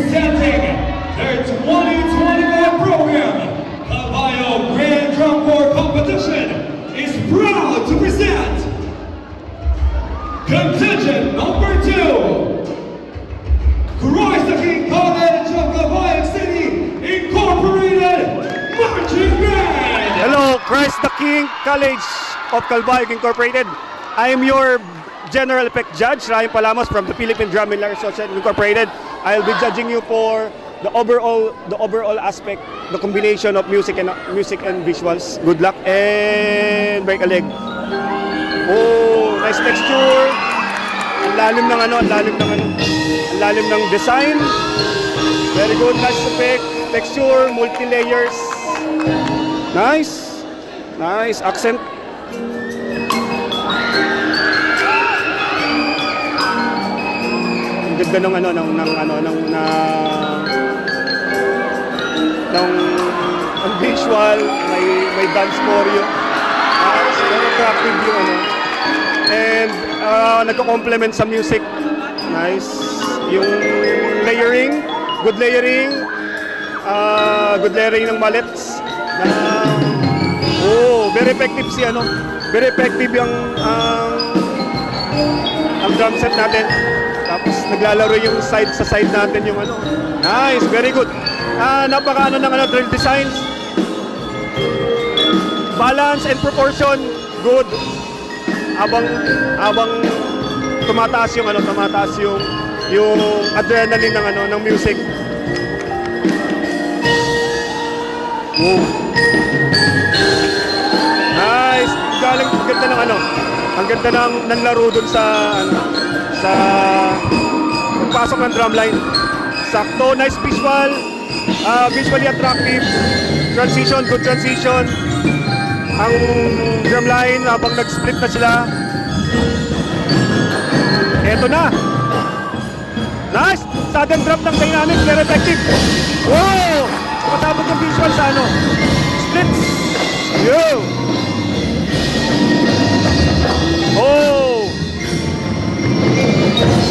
presenting their 2025 program, Caballo Grand Drum Corps Competition, is proud to present contingent number 2, Christ the King College of Caballo City Incorporated Marching Band. Hello, Christ the King College of Calbayog Incorporated. I am your General Effect Judge, Ryan Palamos from the Philippine Drum and Lyre Association Incorporated. I'll be judging you for the overall aspect, the combination of music and visuals. Good luck and break a leg. Oh, nice texture. Ang lalim ng design. Very good, nice effect, texture, multi-layers. Nice. Nice accent. Ang ganda ng visual, may dance choreo. Very attractive yung and nagko-complement sa music. Nice. Yung layering, good layering ng mallets. Very effective very effective yung ang drum set natin. Tapos naglalaro yung side sa side natin yung Nice, very good. Napaka ng drill designs. Balance and proportion, good. Habang tumataas yung adrenaline ng music. Wow. Nice. Ang ganda ng laro dun sa pasok ng drumline. Sakto, nice visual. Visually attractive. Transition, good transition. Ang drumline habang nag-split na sila. Eto na. Nice. Sudden drop ng dynamics, very effective. Wow! Sumasabot yung visual sa splits. Yo! Oh!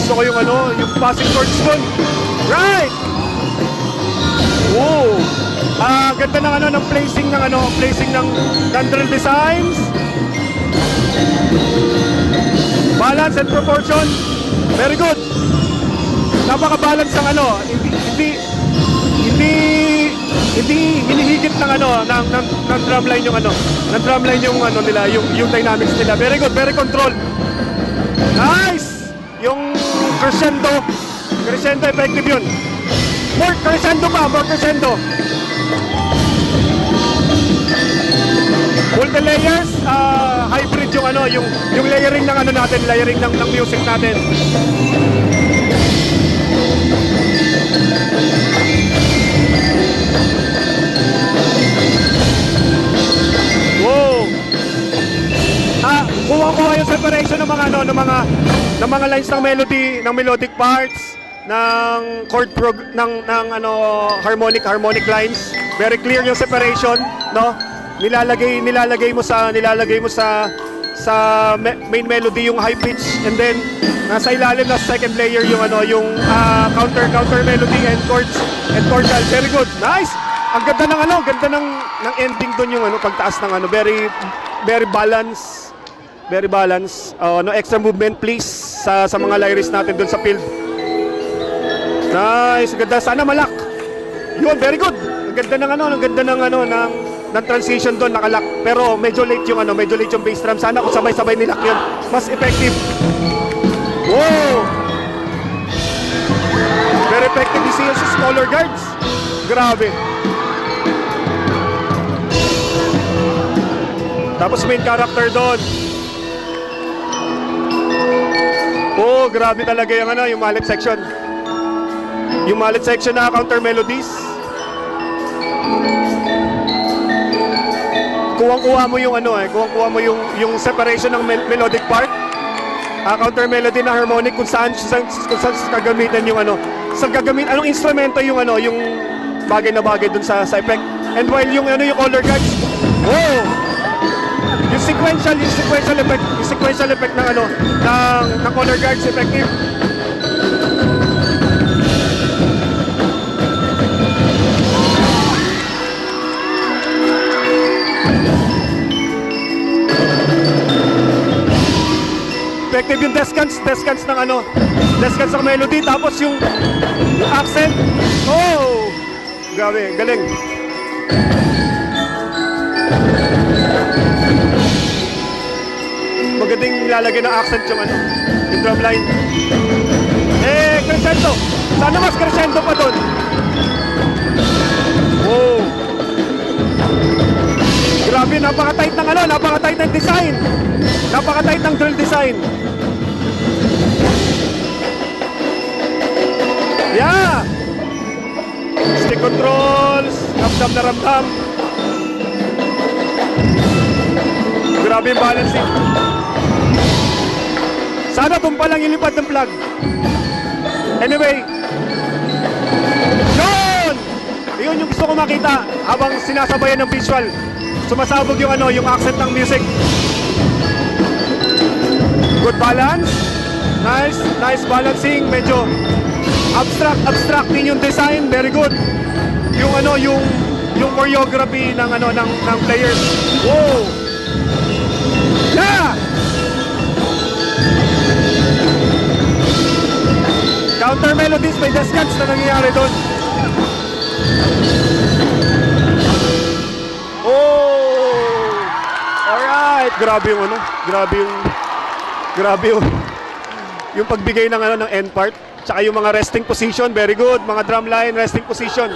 Gusto ko yung passing chords doon. Right! Oh! Ganda ng placing ng drill designs. Balance and proportion. Very good. Napaka-balance ng hindi hinihigit ng drumline yung nila, yung dynamics nila. Very good, very controlled. Nice! Yung crescendo effective yun. More crescendo. Multi-layers, hybrid yung layering ng natin, layering ng music natin. Wow! Kuha yung separation ng mga lines ng melody, ng melodic parts, ng chord harmonic lines. Very clear yung separation, no? Nilalagay mo sa main melody yung high pitch, and then nasa ilalim na second layer yung counter melody and chords and chordal. Very good. Nice. Ang ganda ng ending doon yung pagtaas ng very balance. Very balance. No extra movement please sa mga lyrics natin doon sa field. Nice. Ganda, sana malak. Yun, very good. Ang ganda ng transition doon, nakalak. Pero medyo late yung bass drum. Sana kung sabay-sabay nilak yun, mas effective. Wow! Very effective. You see yung color guards. Grabe. Tapos main character doon. Oh, grabe talaga yung mallet section. Yung mallet section na counter melodies. Kuwang-kuha mo yung separation ng melodic part. Counter melody na harmonic kung saan gagamitin anong instrumento yung bagay na bagay dun sa effect. And while yung color guards. Oh! Yung sequential effect ng ng color guards effective. Effective yung descants ng ano, descants ng melody, tapos yung accent. Oh! Grabe, galing. Magandang ilalagay ng accent yung ano, yung drum line. Crescendo. Sana mas crescendo pa doon. Wow. Grabe, napaka-tight ng ano, napaka-tight ng design. Napaka-tight ng drill design. Yeah! Stick controls, ramdam na ramdam. Grabe yung balancing. Sana doon pa lang ilipad ng plug. Anyway, yun yung gusto ko makita habang sinasabayan ng visual. Sumasabog yung ano, yung accent ng music. Good balance. Nice balancing. Medyo abstract din yung design. Very good. Yung ano, yung choreography ng ano ng players. Wow. Yeah. Counter melodies, may descants na nangyayari doon. Oh! Alright! Grabe yung ano, grabe yung pagbigay ng ano ng end part, tsaka yung mga resting position, very good, mga drum line resting position.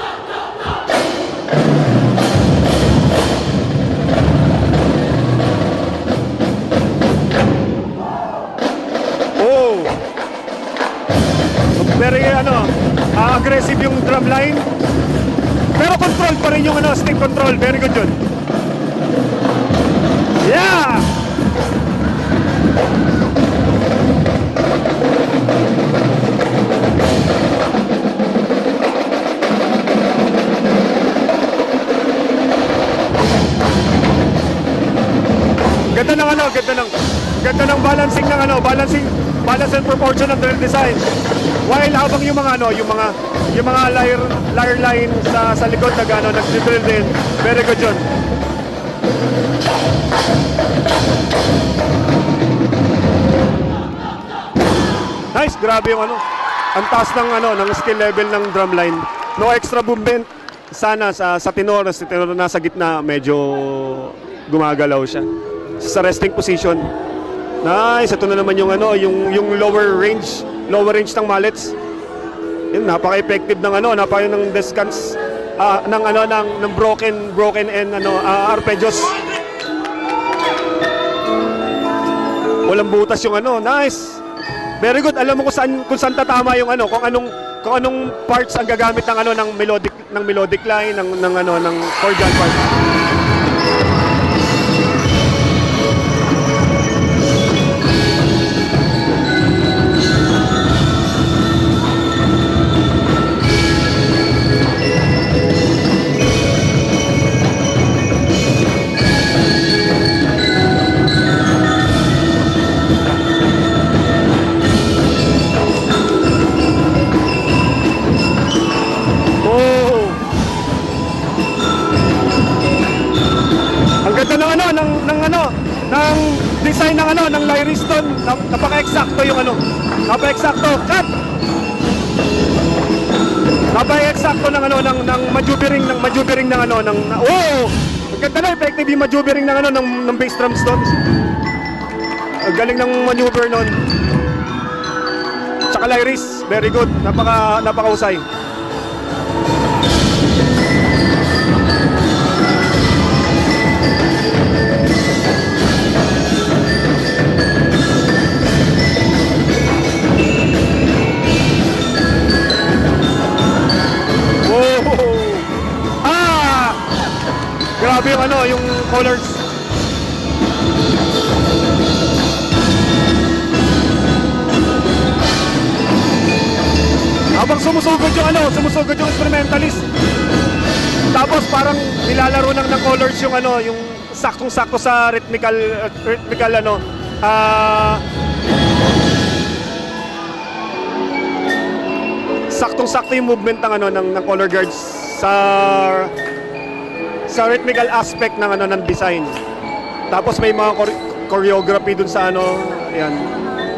Oh! Very ano, aggressive yung drum line. Pero control pa rin yung ano, stick control. Very good yun. Yeah! Ganda ng ano, ganda ng balancing ng ano, balance and proportion ng drill design. While habang yung mga ano, yung mga lyre line sa likod na gano nag-drill din. Very good yun. Nice, grabe yung ano. Ang taas ng ano, ng skill level ng drum line. No extra movement. Sana sa tenor na sa gitna medyo gumagalaw siya. Sa resting position. Nice, ito na naman yung ano, yung lower range ng mallets. Yun, napaka-effective ng ano, napaka ng descants ng broken and ano arpeggios. Walang butas yung ano, nice. Very good. Alam mo kung saan tatama yung ano, kung anong parts ang gagamit ng ano ng melodic line ng chordial part. Ng design ng ano ng Lyriston, napaka-eksakto yung ano. Napaka-eksakto. Cut. Napaka-eksakto ng ano ng maneuvering ng ano ng oh! Maganda na effective yung maneuvering ng ano ng bass drums doon. Ang galing ng maneuver noon. Tsaka Lyris, very good. Napaka-usay. Grabe yung ano, yung colors. Habang sumusugod yung instrumentalist. Tapos parang nilalaro ng colors yung ano, yung saktong-sakto sa rhythmical ano, saktong-sakto yung movement ng ano ng color guards sa rhythmical aspect ng ano ng design. Tapos may mga choreography dun sa ano, ayan.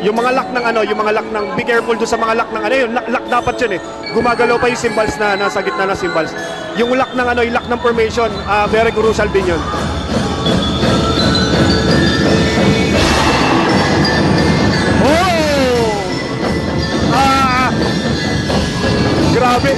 yung mga lock ng ano, yung mga lock ng, be careful doon sa mga lock ng ano, yung lock dapat yun eh. Gumagalaw pa yung symbols na nasa gitna ng symbols. Yung lock ng ano, yung lock ng formation, very crucial din yun. Oh! Grabe.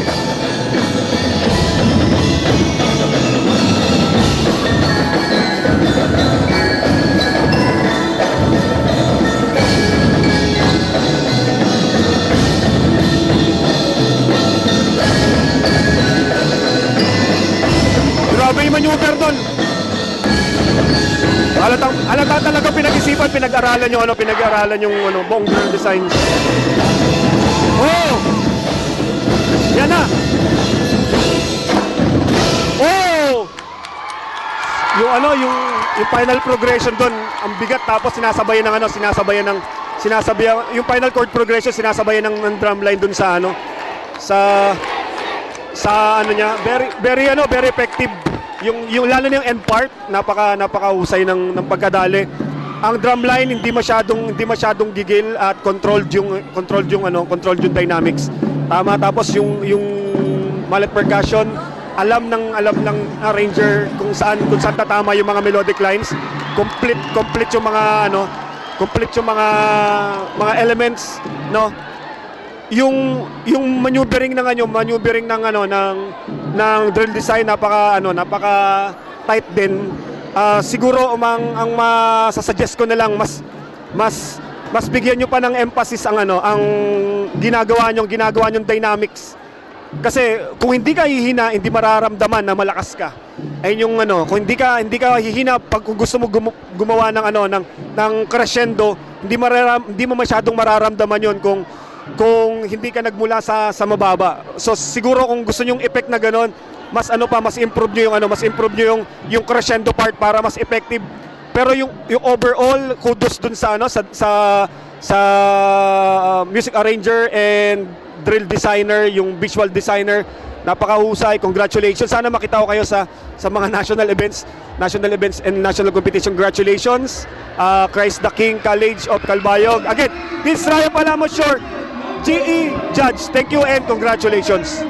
Grabe yung maneuver doon. Halata talaga pinag-isipan, pinag-aralan yung ano, pinag-aralan yung ano, buong drill design. Oh! Yan na. Oh! Yung ano, yung final progression doon, ang bigat, tapos sinasabayan ng ano, sinasabayan yung final chord progression sinasabayan ng drum line doon sa ano, sa ano niya, very effective. Yung lalo na yung end part, napakahusay ng pagkadali. Ang drum line hindi masyadong gigil at controlled yung dynamics. Tama, tapos yung mallet percussion, alam ng arranger kung saan tatama yung mga melodic lines. Complete yung mga elements, no? Yung maneuvering ng drill design napaka tight din. Siguro ang masasuggest ko na lang, mas bigyan nyo pa ng emphasis ang ginagawa nyong dynamics. Kasi kung hindi ka hihina, hindi mararamdaman na malakas ka. Ayun yung kung hindi ka hihina pag gusto mo gumawa ng crescendo, hindi mo masyadong mararamdaman yon kung hindi ka nagmula sa mababa. So siguro kung gusto niyo yung effect na ganon, mas improve niyo yung crescendo part para mas effective. Pero yung overall, kudos dun sa music arranger and drill designer, yung visual designer, napakahusay. Congratulations. Sana makita ko kayo sa mga national events and national competition. Congratulations. Christ the King College of Calbayog. Again, this Ryan Palamos Short GE Judge. Thank you and congratulations.